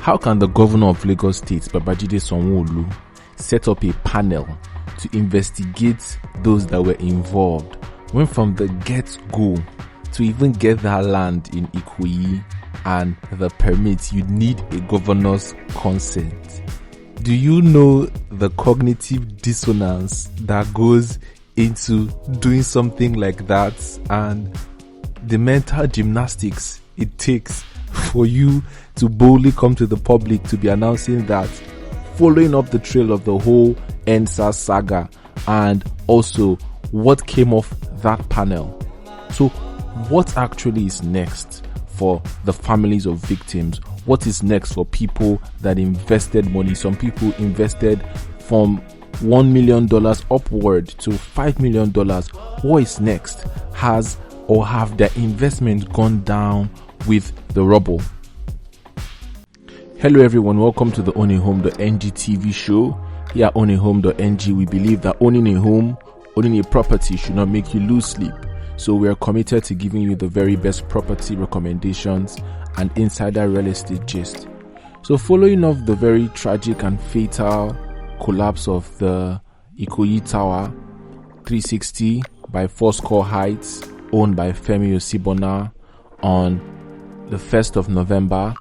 How can the governor of Lagos State, Babajide Sanwo-Olu, set up a panel to investigate those that were involved when from the get-go to even get that land in Ikoyi and the permit, you need a governor's consent? Do you know the cognitive dissonance that goes into doing something like that, and the mental gymnastics it takes for you to boldly come to the public to be announcing that, following up the trail of the whole EndSARS saga, and also what came off that panel? So what actually is next for the families of victims? What is next for people that invested money? Some people invested from $1 million upward to $5 million. What is next? Has or have their investment gone down with the rubble? Hello everyone, welcome to the Ownahome.ng TV show. Here at Ownahome.ng, we believe that owning a home, owning a property should not make you lose sleep. So we are committed to giving you the very best property recommendations and insider real estate gist. So following off the very tragic and fatal collapse of the Ikoyi Tower 360 by Foursquare Heights, owned by Femi Osibona, on the 1st of November,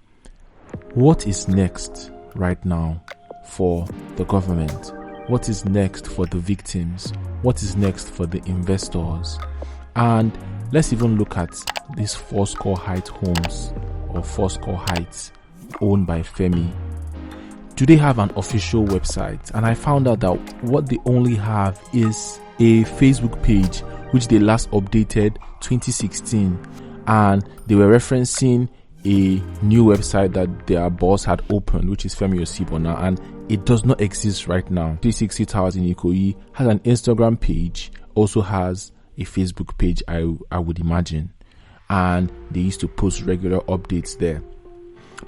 what is next right now for the government? What is next for the victims? What is next for the investors? And let's even look at these Foursquare Heights homes, or Foursquare Heights, owned by Femi. Do they have an official website? And I found out that what they only have is a Facebook page, which they last updated 2016, and they were referencing a new website that their boss had opened, which is Femi Osibona, and it does not exist right now. 360 Towers in Ikoyi has an Instagram page, also has a Facebook page, I would imagine, and they used to post regular updates there.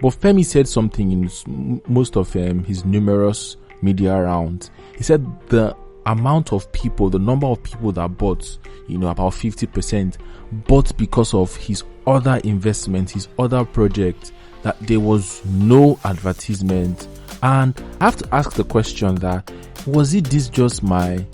But Femi said something in most of his numerous media rounds. He said the amount of people, the number of people that bought, about 50%, bought because of his other investments, his other projects, that there was no advertisement. And I have to ask the question that, was it this just my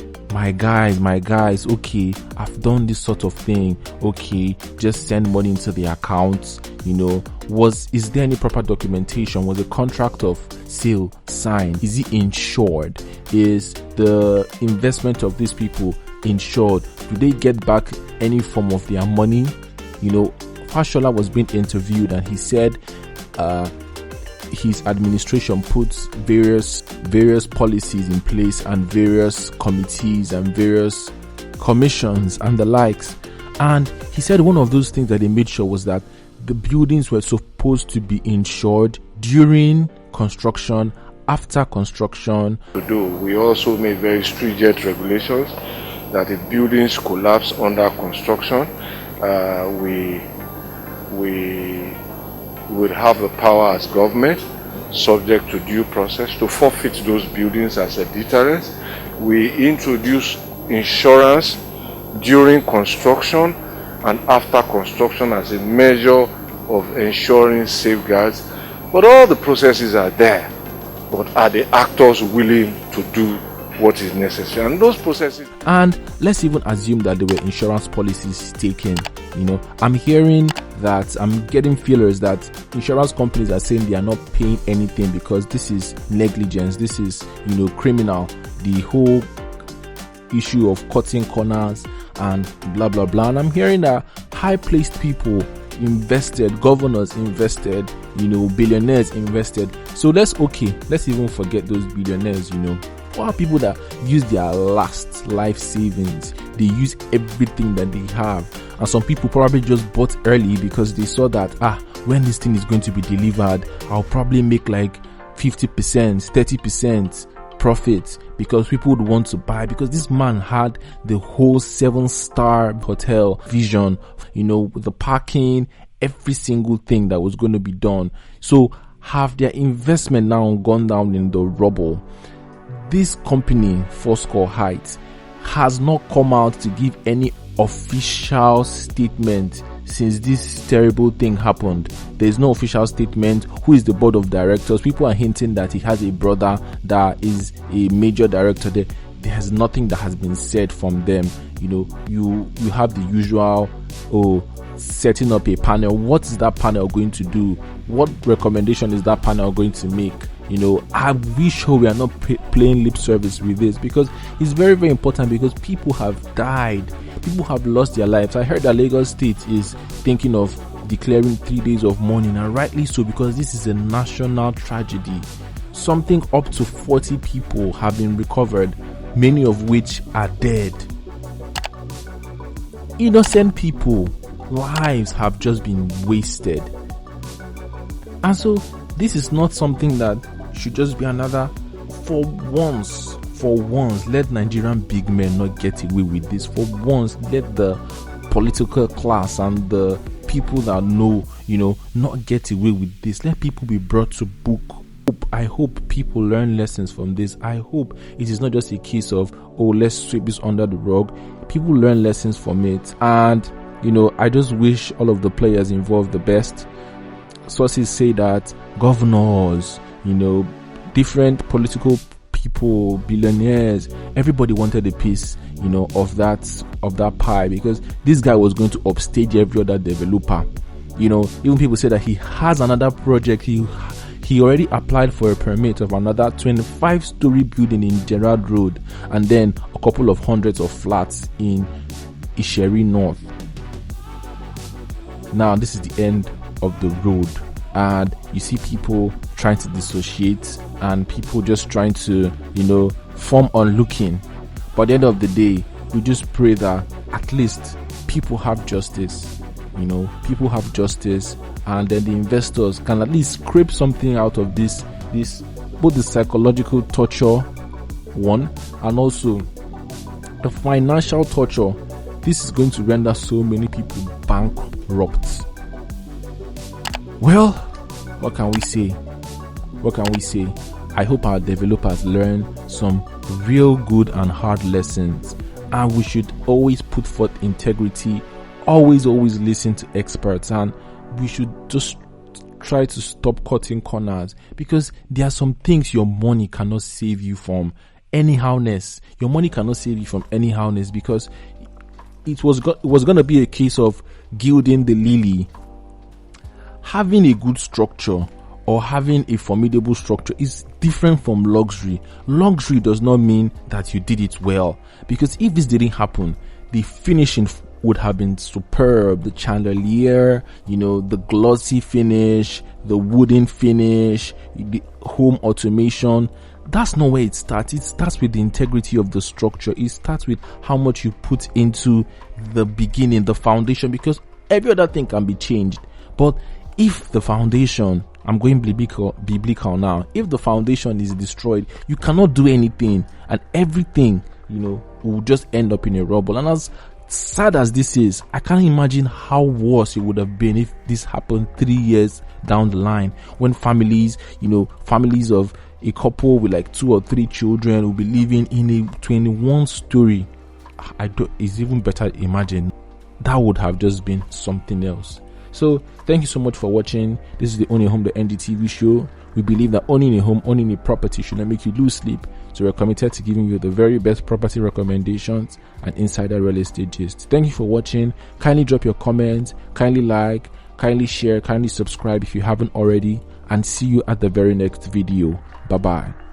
guys, okay, I've done this sort of thing, okay, just send money into the accounts, is there any proper documentation? Was the contract of sale signed? Is it insured? Is the investment of these people insured? Do they get back any form of their money? Fashola was being interviewed, and he said his administration puts various policies in place, and various committees and various commissions and the likes. And he said one of those things that they made sure was that the buildings were supposed to be insured during construction, after construction. We also made very stringent regulations that if buildings collapse under construction, we would have the power as government, subject to due process, to forfeit those buildings as a deterrent. We introduce insurance during construction and after construction as a measure of ensuring safeguards. But all the processes are there. But are the actors willing to do what is necessary? And those processes. And let's even assume that there were insurance policies taken. I'm hearing that, I'm getting feelers that insurance companies are saying they are not paying anything because this is negligence, this is, criminal. The whole issue of cutting corners and blah blah blah. And I'm hearing that high-placed people invested, governors invested, billionaires invested. So let's even forget those billionaires. What are people that use their last life savings? They use everything that they have. And some people probably just bought early because they saw that, when this thing is going to be delivered, I'll probably make like 50%, 30% profit, because people would want to buy, because this man had the whole 7-star hotel vision, with the parking, every single thing that was going to be done. So have their investment now gone down in the rubble? This company, Foursquare Heights, has not come out to give any official statement since this terrible thing happened. There's no official statement. Who is the board of directors? People are hinting that he has a brother that is a major director there. There's nothing that has been said from them. You have the usual, setting up a panel. What is that panel going to do? What recommendation is that panel going to make? I wish we are not playing lip service with this, because it's very, very important, because people have died. People have lost their lives. I heard that Lagos State is thinking of declaring 3 days of mourning, and rightly so, because this is a national tragedy. Something up to 40 people have been recovered, many of which are dead. Innocent people, lives have just been wasted. And so this is not something that should just be another, for once, let Nigerian big men not get away with this. For once, let the political class and the people that know, not get away with this. Let people be brought to book. I hope people learn lessons from this. I hope it is not just a case of, let's sweep this under the rug. People learn lessons from it. And, I just wish all of the players involved the best. Sources say that governors, different political people, billionaires, everybody wanted a piece, of that pie, because this guy was going to upstage every other developer. Even people say that he has another project. He already applied for a permit of another 25-story building in Gerrard Road, and then a couple of hundreds of flats in Isheri North. Now this is the end of the road, and you see people trying to dissociate, and people just trying to, form on looking. But at the end of the day, we just pray that at least people have justice. People have justice, and then the investors can at least scrape something out of this both the psychological torture one, and also the financial torture. This is going to render so many people bankrupt. Well, what can we say? I hope our developers learn some real good and hard lessons, and we should always put forth integrity, always listen to experts, and we should just try to stop cutting corners, because there are some things your money cannot save you from anyhowness. Your money cannot save you from anyhowness, because it was going to be a case of gilding the lily. Having a good structure or having a formidable structure is different from luxury. Luxury does not mean that you did it well, because if this didn't happen, the finishing would have been superb. The chandelier, the glossy finish, the wooden finish, the home automation. That's not where it starts. It starts with the integrity of the structure. It starts with how much you put into the beginning, the foundation, because every other thing can be changed. But if the foundation, I'm going biblical now, if the foundation is destroyed, you cannot do anything, and everything, will just end up in a rubble. And as sad as this is, I can't imagine how worse it would have been if this happened 3 years down the line, when families of a couple with like 2 or 3 children will be living in a 21-story. It's even better to imagine. That would have just been something else. So thank you so much for watching. This is the Ownahome.ng TV show. We believe that owning a home, owning a property should not make you lose sleep. So we're committed to giving you the very best property recommendations and insider real estate gist. Thank you for watching. Kindly drop your comments, kindly like, kindly share, kindly subscribe if you haven't already, and see you at the very next video. Bye bye.